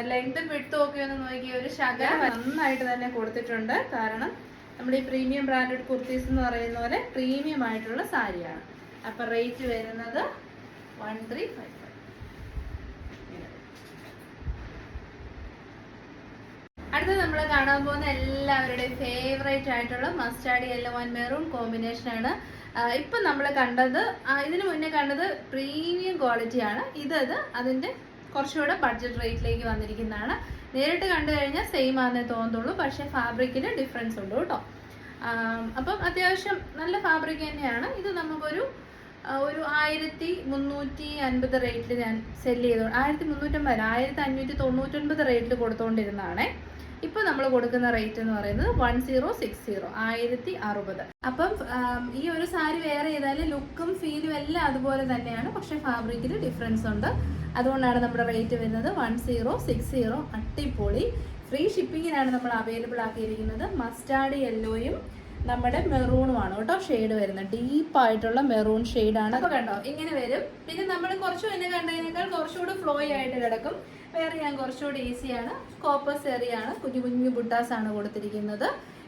ലെങ്തും വിഡ്ത്തും ഒക്കെ ഒന്ന് നോക്കി ഒരു ശകലം നന്നായിട്ട് തന്നെ കൊടുത്തിട്ടുണ്ട്. കാരണം നമ്മുടെ ഈ പ്രീമിയം ബ്രാൻഡഡ് കുർത്തീസ് എന്ന് പറയുന്ന പോലെ പ്രീമിയം ആയിട്ടുള്ള സാരിയാണ്. അപ്പൊ റേറ്റ് വരുന്നത് 1355. അടുത്തത് നമ്മൾ കാണാൻ പോകുന്ന എല്ലാവരുടെയും ഫേവറേറ്റ് ആയിട്ടുള്ള mustard yellow and maroon combination ആണ്. ഇപ്പം നമ്മൾ കണ്ടത്, ഇതിന് മുന്നേ കണ്ടത് പ്രീമിയം ക്വാളിറ്റിയാണ്. അതിൻ്റെ കുറച്ചുകൂടെ ബഡ്ജറ്റ് റേറ്റിലേക്ക് വന്നിരിക്കുന്നതാണ്. നേരിട്ട് കണ്ടു കഴിഞ്ഞാൽ സെയിം ആണെന്നേ തോന്നുള്ളൂ. പക്ഷേ ഫാബ്രിക്കിന് ഡിഫറൻസ് ഉണ്ട് കേട്ടോ. അപ്പം അത്യാവശ്യം നല്ല ഫാബ്രിക് തന്നെയാണ്. ഇത് നമുക്കൊരു 1350 റേറ്റിൽ ഞാൻ സെല്ല് ചെയ്തോ 1350 1599 റേറ്റിൽ കൊടുത്തുകൊണ്ടിരുന്നതാണേ. ഇപ്പോൾ നമ്മൾ കൊടുക്കുന്ന റേറ്റ് എന്ന് പറയുന്നത് 1060 1060. അപ്പം ഈ ഒരു സാരി വെയർ ചെയ്താൽ ലുക്കും ഫീലും എല്ലാം അതുപോലെ തന്നെയാണ്. പക്ഷേ ഫാബ്രിക്കിൽ ഡിഫറൻസ് ഉണ്ട്. അതുകൊണ്ടാണ് നമ്മുടെ റേറ്റ് വരുന്നത് 1060. അടിപൊളി. ഫ്രീ ഷിപ്പിങ്ങിനാണ് നമ്മൾ അവൈലബിൾ ആക്കിയിരിക്കുന്നത്. മസ്റ്റാർഡ് യെല്ലോയും നമ്മുടെ മെറൂണുമാണ് കേട്ടോ ഷെയ്ഡ് വരുന്നത്. ഡീപ്പായിട്ടുള്ള മെറൂൺ ഷെയ്ഡാണ്. അപ്പോൾ കണ്ടോ ഇങ്ങനെ വരും. പിന്നെ നമ്മൾ കുറച്ച് മുന്നേ കണ്ടതിനേക്കാൾ കുറച്ചുകൂടി ഫ്ലോയി ആയിട്ട് കിടക്കും. വെയർ ചെയ്യാൻ കുറച്ചുകൂടി ഈസിയാണ്. കോപ്പർ സെറിയാണ്. കുഞ്ഞു കുഞ്ഞു ബുട്ടാസ് ആണ് കൊടുത്തിരിക്കുന്നത്.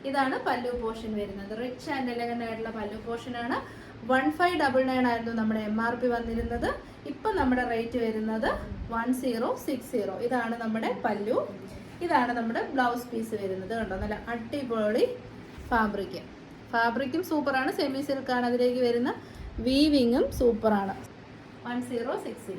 ഇതാണ് പല്ലു പോർഷൻ വരുന്നത്. റിച്ച് ആൻഡ് എലഗൻ്റ് ആയിട്ടുള്ള പല്ലു പോർഷനാണ്. 1599 ആയിരുന്നു നമ്മുടെ MRP വന്നിരുന്നത്. ഇപ്പം നമ്മുടെ റേറ്റ് വരുന്നത് 1060. ഇതാണ് നമ്മുടെ പല്ലു. ഇതാണ് നമ്മുടെ ബ്ലൗസ് പീസ് വരുന്നത്. കണ്ടോ നല്ല അടിപൊളി ഫാബ്രിക്കും സൂപ്പറാണ്, സെമി സിൽക്കാണ്. അതിലേക്ക് വരുന്ന വീവിങ്ങും സൂപ്പറാണ്. 1060.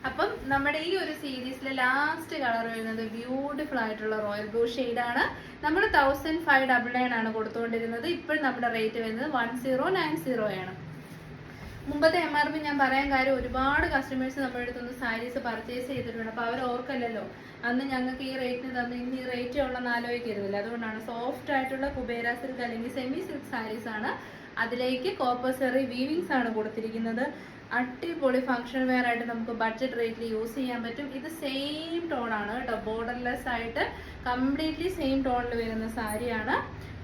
അപ്പം നമ്മുടെ ഈ ഒരു സീരീസിലെ ലാസ്റ്റ് കളർ വരുന്നത് ബ്യൂട്ടിഫുൾ ആയിട്ടുള്ള റോയൽ ബ്ലൂ ഷെയ്ഡാണ്. നമ്മൾ 1599 ആണ് കൊടുത്തുകൊണ്ടിരുന്നത്. ഇപ്പോൾ നമ്മുടെ റേറ്റ് വരുന്നത് 1090 ആണ്. മുമ്പത്തെ MRP ഞാൻ പറയാൻ കാര്യം, ഒരുപാട് കസ്റ്റമേഴ്സ് നമ്മുടെ അടുത്തൊന്ന് സാരീസ് പർച്ചേസ് ചെയ്തിട്ടുണ്ട്. അപ്പോൾ അവർ ഓർക്കല്ലല്ലോ അന്ന് ഞങ്ങൾക്ക് ഈ റേറ്റിന് തന്ന് ഇന്ന് ഈ റേറ്റ് ഉള്ളതെന്ന് ആലോചിക്കരുതല്ലോ. അതുകൊണ്ടാണ് സോഫ്റ്റ് ആയിട്ടുള്ള കുബേര സിൽക്ക് അല്ലെങ്കിൽ സെമി സിൽക്ക് സാരീസ് ആണ്. അതിലേക്ക് കോപ്പർ സെറി വീവിങ്സ് ആണ് കൊടുത്തിരിക്കുന്നത്. അടിപൊളി ഫംഗ്ഷൻ വെയർ ആയിട്ട് നമുക്ക് ബഡ്ജറ്റ് റേറ്റിൽ യൂസ് ചെയ്യാൻ പറ്റും. ഇത് സെയിം ടോണാണ് കേട്ടോ, ബോർഡർലെസ് ആയിട്ട് കംപ്ലീറ്റ്ലി സെയിം ടോണിൽ വരുന്ന സാരിയാണ്.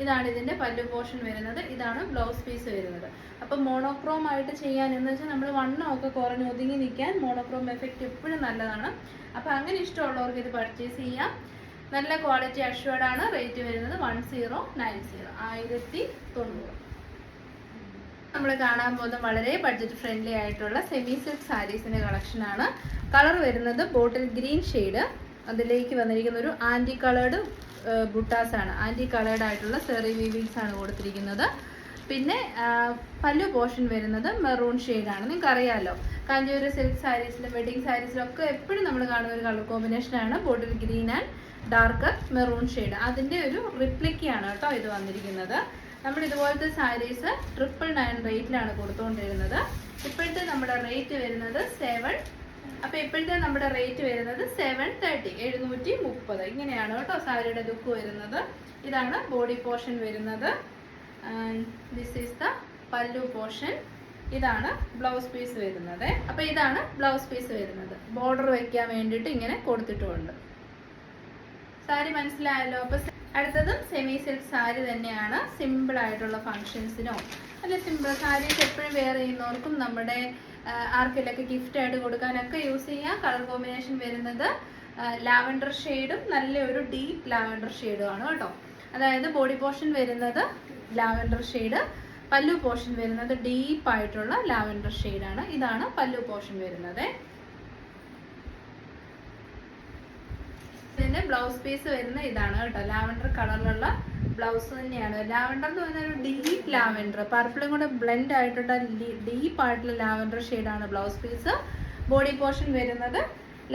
ഇതാണ് ഇതിൻ്റെ പല്ലു പോർഷൻ വരുന്നത്. ഇതാണ് ബ്ലൗസ് പീസ് വരുന്നത്. അപ്പം മോണോക്രോം ആയിട്ട് ചെയ്യാൻ എന്ന് വെച്ചാൽ നമ്മൾ വണ്ണമൊക്കെ കുറഞ്ഞ് ഒതുങ്ങി നിൽക്കാൻ മോണോക്രോം എഫക്റ്റ് എപ്പോഴും നല്ലതാണ്. അപ്പം അങ്ങനെ ഇഷ്ടമുള്ളവർക്ക് ഇത് പർച്ചേസ് ചെയ്യാം. നല്ല ക്വാളിറ്റി അഷ്വേർഡ് ആണ്. റേറ്റ് വരുന്നത് 1090, 1090. നമ്മൾ കാണാൻ പോകുന്ന വളരെ ബഡ്ജറ്റ് ഫ്രണ്ട്ലി ആയിട്ടുള്ള സെമി സിൽക്ക് സാരീസിൻ്റെ കളക്ഷനാണ്. കളർ വരുന്നത് ബോട്ടിൽ ഗ്രീൻ ഷെയ്ഡ്. അതിലേക്ക് വന്നിരിക്കുന്ന ഒരു ആൻറ്റി കളേർഡ് ബുട്ടാസ് ആണ്. ആൻറ്റി കളേർഡ് ആയിട്ടുള്ള സെറി വീവിങ്സ് ആണ് കൊടുത്തിരിക്കുന്നത്. പിന്നെ പല്ലു പോർഷൻ വരുന്നത് മെറൂൺ ഷെയ്ഡാണ്. നിങ്ങൾക്ക് അറിയാമല്ലോ, കാഞ്ചീപുരം സിൽക്ക് സാരീസിലും വെഡിങ് സാരീസിലും ഒക്കെ എപ്പോഴും നമ്മൾ കാണുന്ന ഒരു കളർ കോമ്പിനേഷനാണ് bottle green and dark maroon shade. അതിൻ്റെ ഒരു റിപ്ലിക്കയാണ് കേട്ടോ ഇത് വന്നിരിക്കുന്നത്. നമ്മൾ ഇതുപോലത്തെ സാരീസ് 999 റേറ്റിലാണ് കൊടുത്തുകൊണ്ടിരുന്നത്. ഇപ്പോഴത്തെ നമ്മുടെ റേറ്റ് വരുന്നത് 730. 730 ഇങ്ങനെയാണ് കേട്ടോ സാരിയുടെ ലുക്ക് വരുന്നത്. ഇതാണ് ബോഡി പോർഷൻ വരുന്നത്. ദിസ് ഈസ് ദ പല്ലു പോർഷൻ. ഇതാണ് ബ്ലൗസ് പീസ് വരുന്നത്. അപ്പോൾ ഇതാണ് ബ്ലൗസ് പീസ് വരുന്നത്. ബോർഡർ വെക്കാൻ വേണ്ടിയിട്ട് ഇങ്ങനെ കൊടുത്തിട്ടുമുണ്ട്. സാരി മനസ്സിലായല്ലോ. അപ്പോൾ അടുത്തതും സെമി സിൽക്ക് സാരി തന്നെയാണ്. സിമ്പിൾ ആയിട്ടുള്ള ഫങ്ഷൻസിനോ അല്ലെ സിമ്പിൾ സാരീസ് എപ്പോഴും വെയർ ചെയ്യുന്നവർക്കും നമ്മുടെ ആർക്കെല്ലൊക്കെ ഗിഫ്റ്റ് ആയിട്ട് കൊടുക്കാനൊക്കെ യൂസ് ചെയ്യാം. കളർ കോമ്പിനേഷൻ വരുന്നത് ലാവൻഡർ ഷെയ്ഡും നല്ലൊരു ഡീപ്പ് ലാവൻഡർ ഷെയ്ഡും ആണ് കേട്ടോ. അതായത് ബോഡി പോർഷൻ വരുന്നത് ലാവൻഡർ ഷെയ്ഡ്, പല്ലു പോർഷൻ വരുന്നത് ഡീപ്പ് ആയിട്ടുള്ള ലാവൻഡർ ഷെയ്ഡാണ്. ഇതാണ് പല്ലു പോർഷൻ വരുന്നത്. ഇതിന്റെ ബ്ലൗസ് പീസ് വരുന്ന ഇതാണ് കേട്ടോ. ലാവൻഡർ കളറിലുള്ള ബ്ലൗസ് തന്നെയാണ്. ലാവൻഡർ എന്ന് പറയുന്ന ഒരു ഡീപ്പ് ലാവൻഡർ, പർപ്പിളും കൂടെ ബ്ലെൻഡ് ആയിട്ടുള്ള ഡീപ്പ് ആയിട്ടുള്ള ലാവൻഡർ ഷെയ്ഡാണ് ബ്ലൗസ് പീസ്. ബോഡി പോർഷൻ വരുന്നത്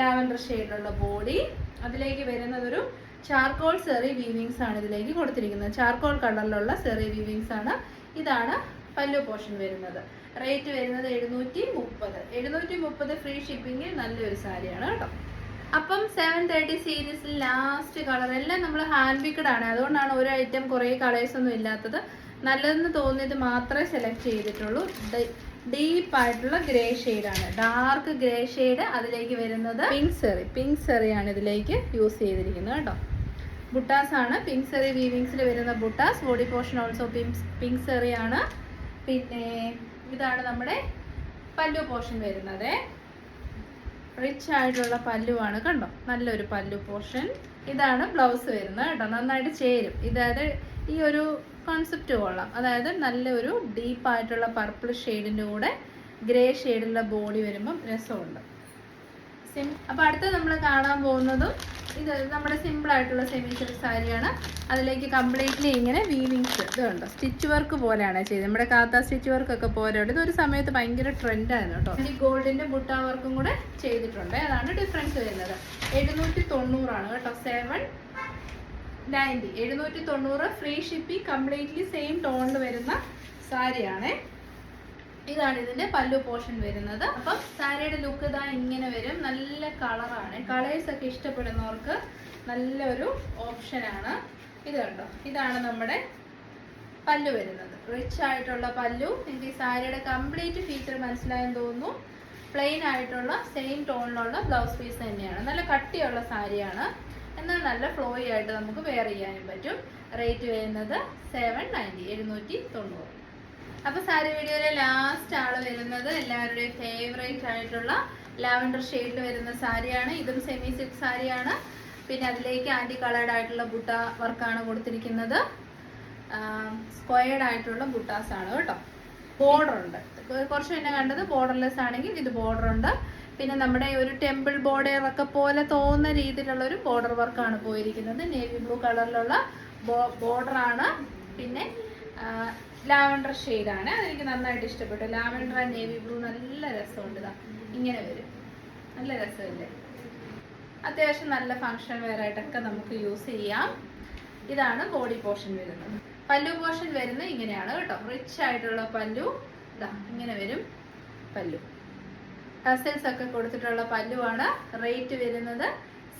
ലാവൻഡർ ഷെയ്ഡുള്ള ബോഡി. അതിലേക്ക് വരുന്നത് ഒരു ചാർക്കോൾ സെറി വീവിങ്സ് ആണ് ഇതിലേക്ക് കൊടുത്തിരിക്കുന്നത്. ചാർക്കോൾ കളറിലുള്ള സെറി വീവിങ്സ് ആണ്. ഇതാണ് പല്ലു പോർഷൻ വരുന്നത്. റേറ്റ് വരുന്നത് 730. Free shipping. നല്ലൊരു സാരിയാണ് കേട്ടോ. അപ്പം 730 സീരീസിൽ ലാസ്റ്റ് കളർ എല്ലാം നമ്മൾ ഹാൻഡ് പിക്ഡ് ആണ്. അതുകൊണ്ടാണ് ഒരു ഐറ്റം കുറേ കളേഴ്സ് ഒന്നും ഇല്ലാത്തത്. നല്ലതെന്ന് തോന്നിയത് മാത്രമേ സെലക്ട് ചെയ്തിട്ടുള്ളൂ. ഡീപ്പ് ആയിട്ടുള്ള ഗ്രേ ഷെയ്ഡാണ്, ഡാർക്ക് ഗ്രേ ഷെയ്ഡ്. അതിലേക്ക് വരുന്നത് പിങ്ക് സെറിയാണ് ഇതിലേക്ക് യൂസ് ചെയ്തിരിക്കുന്നത് കേട്ടോ. ബുട്ടാസ് ആണ് പിങ്ക് സെറി വീവിങ്സിൽ വരുന്ന buttas. Body portion also pink സെറിയാണ്. പിന്നെ ഇതാണ് നമ്മുടെ പല്ലു പോർഷൻ വരുന്നത്. റിച്ച് ആയിട്ടുള്ള പല്ലുവാണ് കണ്ടോ, നല്ലൊരു പല്ലു പോർഷൻ. ഇതാണ് ബ്ലൗസ് വരുന്നത് കേട്ടോ. നന്നായിട്ട് ചേരും. ഇതായത് ഈ ഒരു കോൺസെപ്റ്റ് കൊള്ളാം. അതായത് നല്ലൊരു ഡീപ്പായിട്ടുള്ള പർപ്പിൾ ഷെയ്ഡിൻ്റെ കൂടെ ഗ്രേ ഷെയ്ഡുള്ള ബോഡി വരുമ്പം രസമുണ്ട്. അപ്പോൾ അടുത്ത് നമ്മൾ കാണാൻ പോകുന്നതും ഇത് നമ്മുടെ സിമ്പിളായിട്ടുള്ള സെമി സിൽക്ക് സാരിയാണ്. അതിലേക്ക് കംപ്ലീറ്റ്ലി ഇങ്ങനെ വീവിങ്സ് ഇത് കണ്ടോ, സ്റ്റിച്ച് വർക്ക് പോലെയാണ് ചെയ്തത്. നമ്മുടെ കാത്ത സ്റ്റിച്ച് വർക്കൊക്കെ പോലെയുണ്ട്. ഇതൊരു സമയത്ത് ഭയങ്കര ട്രെൻഡായിരുന്നു കേട്ടോ. ഈ ഗോൾഡിൻ്റെ ബുട്ട വർക്കും കൂടെ ചെയ്തിട്ടുണ്ട്. അതാണ് ഡിഫറൻസ് വരുന്നത്. 790 കേട്ടോ. 790 790 ഫ്രീ ഷിപ്പിംഗ്. കംപ്ലീറ്റ്ലി സെയിം ടോണിൽ വരുന്ന സാരിയാണ്. ഇതാണ് ഇതിന്റെ പല്ലു പോർഷൻ വരുന്നത്. അപ്പം സാരിയുടെ ലുക്ക് ഇതാ ഇങ്ങനെ വരും. നല്ല കളറാണ്. കളേഴ്സ് ഒക്കെ ഇഷ്ടപ്പെടുന്നവർക്ക് നല്ലൊരു ഓപ്ഷനാണ്. ഇത് കണ്ടോ, ഇതാണ് നമ്മുടെ പല്ലു വരുന്നത്. റിച്ച് ആയിട്ടുള്ള പല്ലു. എനിക്ക് ഈ സാരിയുടെ കംപ്ലീറ്റ് ഫീച്ചർ മനസ്സിലായെന്ന് തോന്നുന്നു. പ്ലെയിൻ ആയിട്ടുള്ള സെയിം ടോണിലുള്ള ബ്ലൗസ് പീസ് തന്നെയാണ്. നല്ല കട്ടിയുള്ള സാരിയാണ്, എന്നാൽ നല്ല ഫ്ലോയി ആയിട്ട് നമുക്ക് വെയർ ചെയ്യാനും പറ്റും. റേറ്റ് വരുന്നത് 790 790. അപ്പോൾ സാരി വീഡിയോയിലെ ലാസ്റ്റ് ആൾ വരുന്നത് എല്ലാവരുടെയും ഫേവറേറ്റ് ആയിട്ടുള്ള ലാവൻഡർ ഷെയ്ഡിൽ വരുന്ന സാരിയാണ്. ഇതും സെമി സിൽക്ക് സാരിയാണ്. പിന്നെ അതിലേക്ക് ആൻറ്റി കളേർഡ് ആയിട്ടുള്ള ബുട്ട വർക്കാണ് കൊടുത്തിരിക്കുന്നത്. സ്ക്വയർഡ് ആയിട്ടുള്ള ബുട്ടാസ് ആണ് കേട്ടോ. ബോർഡർ ഉണ്ട്. കുറച്ച് പിന്നെ കണ്ടത് ബോർഡർലെസ് ആണെങ്കിൽ ഇത് ബോർഡർ ഉണ്ട്. പിന്നെ നമ്മുടെ ഒരു ടെമ്പിൾ ബോർഡർ ഒക്കെ പോലെ തോന്നുന്ന രീതിയിലുള്ള ഒരു ബോർഡർ വർക്കാണ് പോയിരിക്കുന്നത്. നേവി ബ്ലൂ കളറിലുള്ള ബോർഡറാണ്. പിന്നെ ലാവൻഡർ ഷെയ്ഡാണ്, അതെനിക്ക് നന്നായിട്ട് ഇഷ്ടപ്പെട്ടു. ലാവൻഡർ ആൻഡ് നേവി ബ്ലൂ നല്ല രസമുണ്ട്. ഇതാ ഇങ്ങനെ വരും, നല്ല രസമില്ലേ. അത്യാവശ്യം നല്ല ഫങ്ഷൻ വെയർ ആയിട്ടൊക്കെ നമുക്ക് യൂസ് ചെയ്യാം. ഇതാണ് ബോഡി പോർഷൻ വരുന്നത്. പല്ലു പോർഷൻ വരുന്നത് ഇങ്ങനെയാണ് കേട്ടോ. റിച്ച് ആയിട്ടുള്ള പല്ലു, ഇതാ ഇങ്ങനെ വരും പല്ലു. ടസൽസ് ഒക്കെ കൊടുത്തിട്ടുള്ള പല്ലുവാണ്. റേറ്റ് വരുന്നത്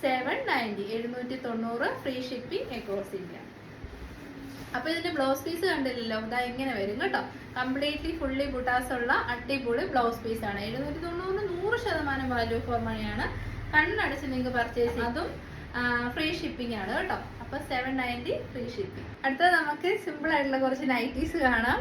790, 790, ഫ്രീ ഷിപ്പിംഗ് അക്രോസ് ഇന്ത്യ. അപ്പൊ ഇതിന്റെ ബ്ലൗസ് പീസ് കണ്ടില്ലല്ലോ, ഇതാ ഇങ്ങനെ വരും കേട്ടോ. കംപ്ലീറ്റ്ലി ഫുള്ളി ബുട്ടാസ് ഉള്ള അടിപൊളി ബ്ലൗസ് പീസ് ആണ്. 790 100% വാല്യൂ ഫോർ മണിയാണ്. കണ്ണടച്ച് നിങ്ങൾക്ക് പർച്ചേസ് ചെയ്യും. അതും ഫ്രീ ഷിപ്പിംഗ് ആണ് കേട്ടോ. അപ്പൊ 790 ഫ്രീ ഷിപ്പിംഗ്. അടുത്തത് നമുക്ക് സിമ്പിൾ ആയിട്ടുള്ള കുറച്ച് നൈറ്റീസ് കാണാം.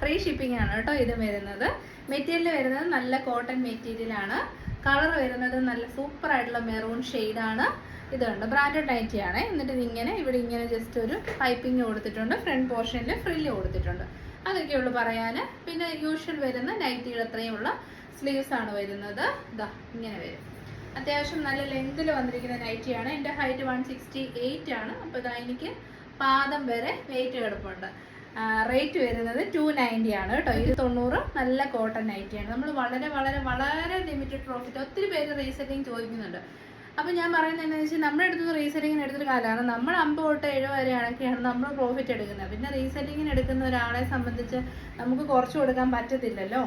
ഫ്രീ ഷിപ്പിംഗ് ആണ് കേട്ടോ ഇത് വരുന്നത്. മെറ്റീരിയൽ വരുന്നത് നല്ല കോട്ടൺ മെറ്റീരിയൽ ആണ്. കളർ വരുന്നത് നല്ല സൂപ്പർ ആയിട്ടുള്ള മെറൂൺ ഷെയ്ഡാണ്. ഇതുണ്ട് ബ്രാൻഡഡ് നൈറ്റി ആണ്. എന്നിട്ട് ഇതിങ്ങനെ ഇവിടെ ഇങ്ങനെ ജസ്റ്റ് ഒരു പൈപ്പിംഗ് കൊടുത്തിട്ടുണ്ട്. ഫ്രണ്ട് പോർഷനിൽ ഫ്രില്ല് കൊടുത്തിട്ടുണ്ട്. അതൊക്കെയുള്ളൂ പറയാൻ. പിന്നെ യൂഷ്വൽ വരുന്ന നൈറ്റിയുടെ അത്രയുമുള്ള സ്ലീവ്സ് ആണ് വരുന്നത്. ഇതാ ഇങ്ങനെ വരും. അത്യാവശ്യം നല്ല ലെങ്തിൽ വന്നിരിക്കുന്ന നൈറ്റിയാണ്. എൻ്റെ ഹൈറ്റ് 168 ആണ്. അപ്പോൾ ഇതാ എനിക്ക് പാദം വരെ വെയിറ്റ് കിടപ്പുണ്ട്. റേറ്റ് വരുന്നത് 290 ആണ് കേട്ടോ. 290 നല്ല കോട്ടൺ നൈറ്റിയാണ്. നമ്മൾ വളരെ വളരെ വളരെ ലിമിറ്റഡ് പ്രോഫിറ്റ്. ഒത്തിരി പേര് റീസെല്ലിങ് ചോദിക്കുന്നുണ്ട്. അപ്പം ഞാൻ പറയുന്നത് എന്താണെന്ന് വെച്ചാൽ നമ്മുടെ അടുത്തുനിന്ന് റീസെല്ലിങ്ങിന് എടുത്തൊരു കാലമാണ്. നമ്മൾ 50 തൊട്ട് 70 വരെയാണൊക്കെയാണ് നമ്മൾ പ്രോഫിറ്റ് എടുക്കുന്നത്. പിന്നെ റീസെല്ലിങ്ങിന് എടുക്കുന്ന ഒരാളെ സംബന്ധിച്ച് നമുക്ക് കുറച്ച് കൊടുക്കാൻ പറ്റത്തില്ലല്ലോ.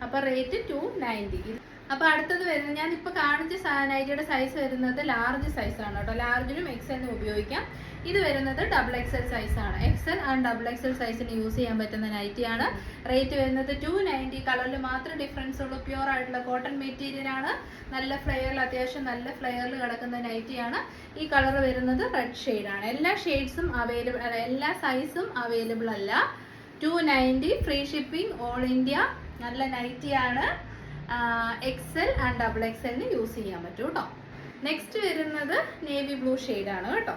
അപ്പോൾ റേറ്റ് 290. അപ്പോൾ അടുത്തത് വരുന്നത് ഞാനിപ്പോൾ കാണിച്ച നൈറ്റിയുടെ സൈസ് വരുന്നത് ലാർജ് സൈസാണ് കേട്ടോ. ലാർജിനും എക്സലിനും ഉപയോഗിക്കാം. ഇത് വരുന്നത് XXL സൈസാണ്. എക്സൽ ആൻഡ് XXL സൈസിന് യൂസ് ചെയ്യാൻ പറ്റുന്ന നൈറ്റിയാണ്. റേറ്റ് വരുന്നത് 290. കളറിൽ മാത്രമേ ഡിഫറൻസ് ഉള്ളൂ. പ്യുവർ ആയിട്ടുള്ള കോട്ടൺ മെറ്റീരിയൽ ആണ്. നല്ല ഫ്ലെയറിൽ, അത്യാവശ്യം നല്ല ഫ്ലെയറിൽ കിടക്കുന്ന നൈറ്റിയാണ്. ഈ കളർ വരുന്നത് റെഡ് ഷെയ്ഡാണ്. എല്ലാ ഷെയ്ഡ്സും അവൈലബിൾ, എല്ലാ സൈസും അവൈലബിൾ അല്ല. 290 ഫ്രീ ഷിപ്പിംഗ് ഓൾ ഇന്ത്യ. നല്ല നൈറ്റിയാണ്. എക്സൽ ആൻഡ് XXLന് യൂസ് ചെയ്യാൻ പറ്റും കേട്ടോ. നെക്സ്റ്റ് വരുന്നത് നേവി ബ്ലൂ ഷെയ്ഡാണ് കേട്ടോ.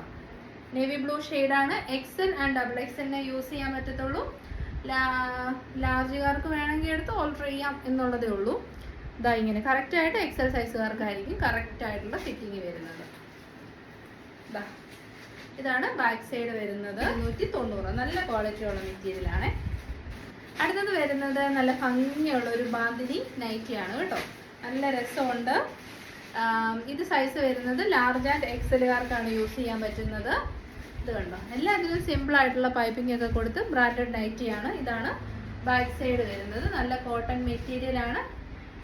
നേവി ബ്ലൂ ഷെയ്ഡാണ്. എക്സൽ ആൻഡ് XXLനെ യൂസ് ചെയ്യാൻ പറ്റത്തുള്ളൂ. ലാർജുകാർക്ക് വേണമെങ്കിൽ എടുത്ത് ഓൾട്ടർ ചെയ്യാം എന്നുള്ളതേ ഉള്ളൂ. ഇതാ ഇങ്ങനെ കറക്റ്റായിട്ട് എക്സൽ സൈസുകാർക്കായിരിക്കും കറക്റ്റായിട്ടുള്ള ഫിറ്റിങ് വരുന്നത്. ഇതാണ് ബാക്ക് സൈഡ് വരുന്നത്. 190 നല്ല ക്വാളിറ്റി ഉള്ള മെറ്റീരിയലാണ്. അടുത്തത് വരുന്നത് നല്ല ഭംഗിയുള്ള ഒരു ബാന്തിനി നൈറ്റിയാണ് കേട്ടോ. നല്ല രസമുണ്ട്. ഇത് സൈസ് വരുന്നത് ലാർജ് ആൻഡ് എക്സലുകാർക്കാണ് യൂസ് ചെയ്യാൻ പറ്റുന്നത്. ഇത് കണ്ടോ, എല്ലാത്തിനും സിമ്പിൾ ആയിട്ടുള്ള പൈപ്പിംഗ് ഒക്കെ കൊടുത്ത് ബ്രാൻഡഡ് നൈറ്റിയാണ്. ഇതാണ് ബാക്ക് സൈഡ് വരുന്നത്. നല്ല കോട്ടൺ മെറ്റീരിയൽ ആണ്.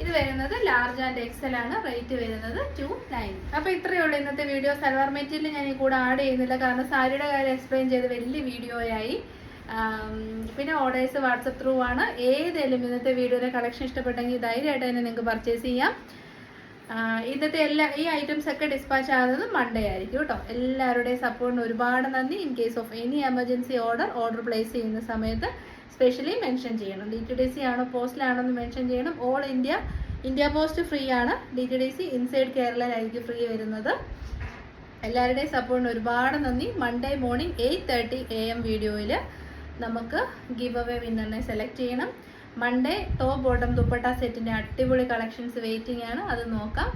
ഇത് വരുന്നത് ലാർജ് ആൻഡ് എക്സൽ ആണ്. റേറ്റ് വരുന്നത് 290. അപ്പോൾ ഇത്രയേ ഉള്ളൂ ഇന്നത്തെ വീഡിയോ. സൽവാർ മെറ്റീരിയൽ ഞാൻ ഈ കൂടെ ആഡ് ചെയ്യുന്നില്ല, കാരണം സാരിയുടെ കാര്യം എക്സ്പ്ലെയിൻ ചെയ്ത് വലിയ വീഡിയോയായി. പിന്നെ ഓർഡേഴ്സ് വാട്സപ്പ് ത്രൂ ആണ്. ഏതെങ്കിലും ഇന്നത്തെ വീഡിയോയുടെ കളക്ഷൻ ഇഷ്ടപ്പെട്ടെങ്കിൽ ധൈര്യമായിട്ട് തന്നെ നിങ്ങൾക്ക് പർച്ചേസ് ചെയ്യാം. ഇന്നത്തെ ഈ ഐറ്റംസ് ഒക്കെ ഡിസ്പാച്ച് ആകുന്നത് മൺഡേ ആയിരിക്കും കേട്ടോ. എല്ലാവരുടെയും സപ്പോർട്ടിന് ഒരുപാട് നന്ദി. In case of any emergency order place ചെയ്യുന്ന സമയത്ത് സ്പെഷ്യലി മെൻഷൻ ചെയ്യണം. DTDC ആണോ പോസ്റ്റിലാണോ എന്ന് മെൻഷൻ ചെയ്യണം. ഓൾ ഇന്ത്യ പോസ്റ്റ് ഫ്രീ ആണ്. DTDC ഇൻസൈഡ് കേരളയിലായിരിക്കും ഫ്രീ വരുന്നത്. എല്ലാവരുടെയും സപ്പോർട്ടിന് ഒരുപാട് നന്ദി. മൺഡേ മോർണിംഗ് 8:30 AM വീഡിയോയിൽ നമുക്ക് ഗിവ് അവേ വിന്നറിനെ സെലക്ട് ചെയ്യണം. മൺഡേ ടോപ്പ് ബോട്ടം ദുപ്പട്ട സെറ്റിൻ്റെ അടിപൊളി കളക്ഷൻസ് വെയിറ്റിംഗ് ആണ്. അത് നോക്കാം.